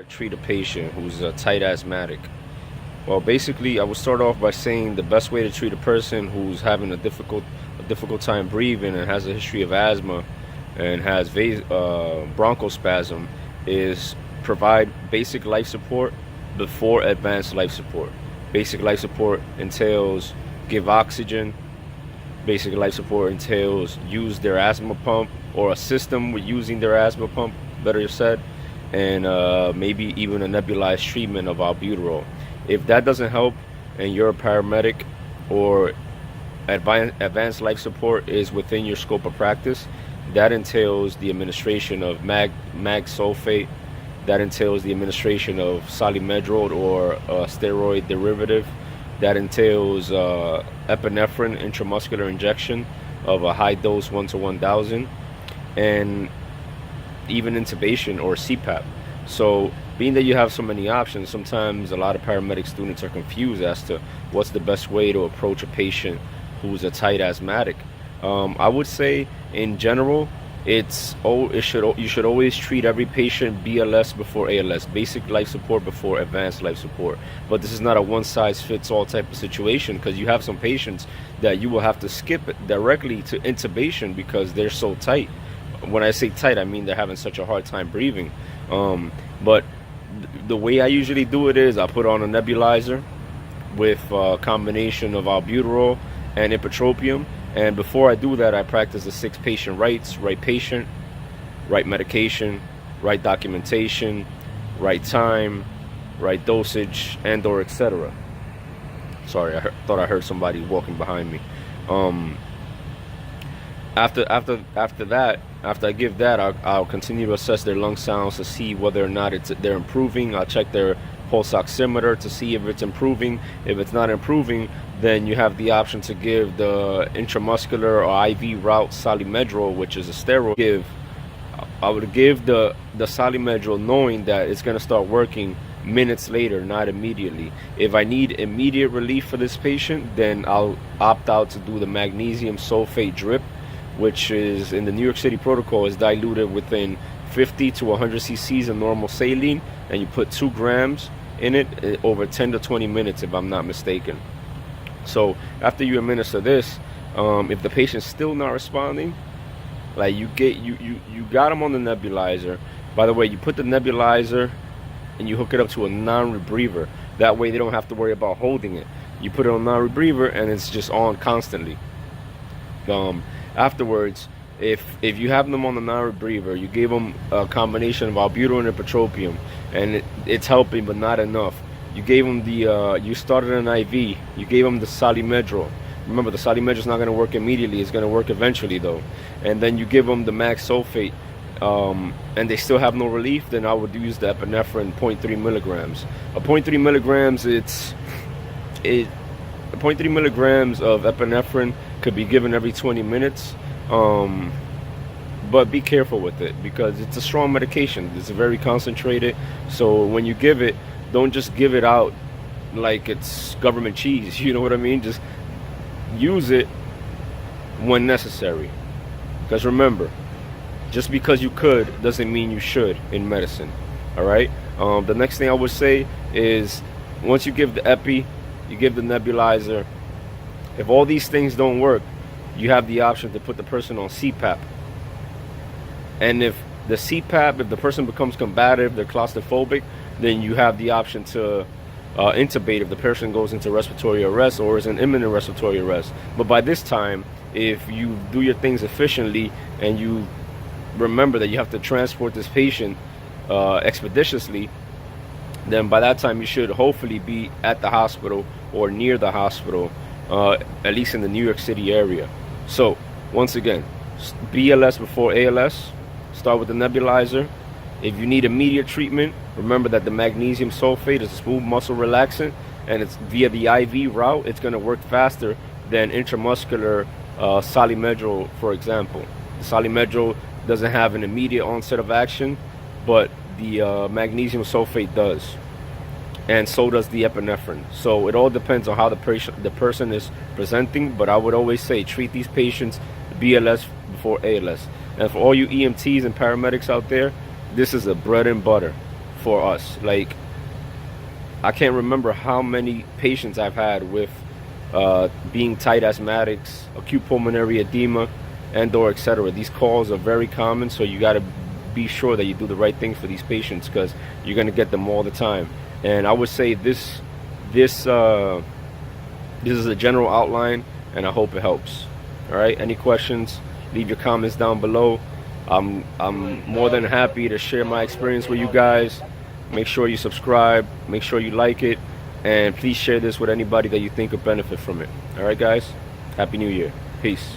Treat a patient who's a tight asthmatic. Well, basically, I would start off by saying the best way to treat a person who's having a difficult time breathing and has a history of asthma and has bronchospasm is provide basic life support before advanced life support. Basic life support entails give oxygen. Basic life support entails use their asthma pump or assist them with using their asthma pump, better said, and maybe even a nebulized treatment of albuterol. If that doesn't help and you're a paramedic or advanced life support is within your scope of practice, that entails the administration of mag sulfate, that entails the administration of Solimedrol or steroid derivative, that entails epinephrine intramuscular injection of a high dose 1 to 1,000, and even intubation or CPAP. So being that you have so many options, sometimes a lot of paramedic students are confused as to what's the best way to approach a patient who's a tight asthmatic. I would say in general, you should always treat every patient BLS before ALS, basic life support before advanced life support. But this is not a one-size-fits-all type of situation, because you have some patients that you will have to skip directly to intubation because they're so tight. When I say tight, I mean they're having such a hard time breathing. But the way I usually do it is I put on a nebulizer with a combination of albuterol and ipratropium. And before I do that, I practice the 6 patient rights: right patient, right medication, right documentation, right time, right dosage, and or etc. Sorry, thought I heard somebody walking behind me. After I give that, I'll continue to assess their lung sounds to see whether or not they're improving. I'll check their pulse oximeter to see if it's improving. If it's not improving, then you have the option to give the intramuscular or IV route Solimedrol, which is a steroid. I would give the Solimedrol knowing that it's going to start working minutes later, not immediately. If I need immediate relief for this patient, then I'll opt out to do the magnesium sulfate drip, which is in the New York City protocol is diluted within 50 to 100 cc's of normal saline, and you put 2 grams in it over 10 to 20 minutes, if I'm not mistaken. So after you administer this, if the patient's still not responding, like you got them on the nebulizer. By the way, you put the nebulizer and you hook it up to a non-rebreather. That way they don't have to worry about holding it. You put it on non-rebreather and it's just on constantly. Afterwards, if you have them on the non-rebreather, you gave them a combination of albuterol and ipratropium, and it's helping but not enough. You gave them you started an IV, you gave them the Solimedrol. Remember, the Solimedrol is not going to work immediately, it's going to work eventually though. And then you give them the max sulfate, and they still have no relief, then I would use the epinephrine 0.3 milligrams. 0.3 milligrams, 0.3 milligrams of epinephrine could be given every 20 minutes. But be careful with it because it's a strong medication. It's very concentrated. So when you give it, don't just give it out like it's government cheese. You know what I mean? Just use it when necessary. Because remember, just because you could doesn't mean you should in medicine. All right. The next thing I would say is once you give the epi, you give the nebulizer. If all these things don't work, you have the option to put the person on CPAP. And if the person becomes combative, they're claustrophobic, then you have the option to intubate if the person goes into respiratory arrest or is in imminent respiratory arrest. But by this time, if you do your things efficiently and you remember that you have to transport this patient expeditiously, then by that time you should hopefully be at the hospital or near the hospital, at least in the New York City area. So once again, BLS before ALS, start with the nebulizer. If you need immediate treatment, remember that the magnesium sulfate is a smooth muscle relaxant, and it's via the IV route. It's going to work faster than intramuscular Solimedrol, for example. The Solimedrol doesn't have an immediate onset of action, but the magnesium sulfate does, and so does the epinephrine. So it all depends on how the person is presenting, but I would always say treat these patients BLS before ALS. And for all you EMTs and paramedics out there, this is a bread and butter for us. Like, I can't remember how many patients I've had with being tight asthmatics, acute pulmonary edema, and or etc. These calls are very common, so you got to be sure that you do the right thing for these patients, because you're going to get them all the time. And I would say this is a general outline, and I hope it helps. All right, any questions, leave your comments down below. I'm more than happy to share my experience with you guys. Make sure you subscribe, make sure you like it, and please share this with anybody that you think could benefit from it. All right, guys, Happy New Year. Peace.